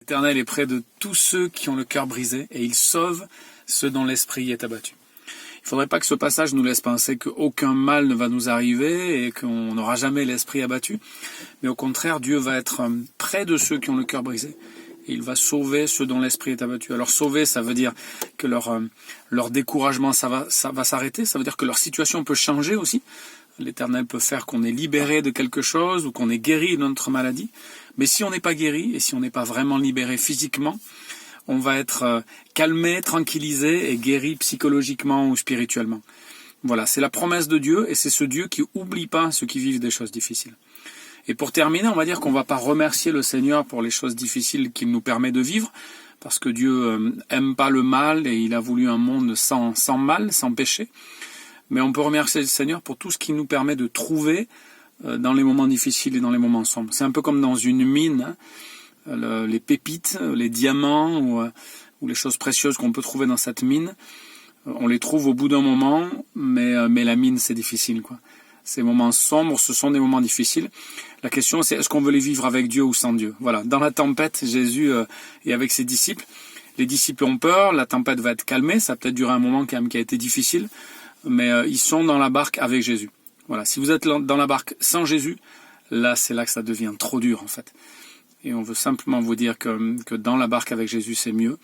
L'Éternel est près de tous ceux qui ont le cœur brisé et il sauve ceux dont l'esprit est abattu. Il ne faudrait pas que ce passage nous laisse penser qu'aucun mal ne va nous arriver et qu'on n'aura jamais l'esprit abattu. Mais au contraire, Dieu va être près de ceux qui ont le cœur brisé. Et il va sauver ceux dont l'esprit est abattu. Alors sauver, ça veut dire que leur découragement, ça va s'arrêter. Ça veut dire que leur situation peut changer aussi. L'Éternel peut faire qu'on est libéré de quelque chose ou qu'on est guéri de notre maladie. Mais si on n'est pas guéri et si on n'est pas vraiment libéré physiquement, on va être calmé, tranquillisé et guéri psychologiquement ou spirituellement. Voilà, c'est la promesse de Dieu et c'est ce Dieu qui n'oublie pas ceux qui vivent des choses difficiles. Et pour terminer, on va dire qu'on ne va pas remercier le Seigneur pour les choses difficiles qu'il nous permet de vivre, parce que Dieu aime pas le mal et il a voulu un monde sans mal, sans péché. Mais on peut remercier le Seigneur pour tout ce qu'il nous permet de trouver dans les moments difficiles et dans les moments sombres. C'est un peu comme dans une mine, hein, les pépites, les diamants ou les choses précieuses qu'on peut trouver dans cette mine. On les trouve au bout d'un moment, mais la mine c'est difficile, quoi. Ces moments sombres, ce sont des moments difficiles. La question c'est, est-ce qu'on veut les vivre avec Dieu ou sans Dieu? Voilà. Dans la tempête, Jésus est avec ses disciples. Les disciples ont peur, la tempête va être calmée, ça a peut-être duré un moment quand même qui a été difficile, mais ils sont dans la barque avec Jésus. Voilà. Si vous êtes dans la barque sans Jésus, là c'est là que ça devient trop dur en fait. Et on veut simplement vous dire que dans la barque avec Jésus c'est mieux.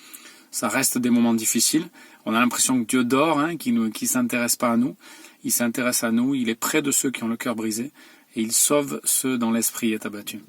Ça reste des moments difficiles. On a l'impression que Dieu dort, hein, qu'il s'intéresse pas à nous. Il s'intéresse à nous, il est près de ceux qui ont le cœur brisé et il sauve ceux dont l'esprit est abattu.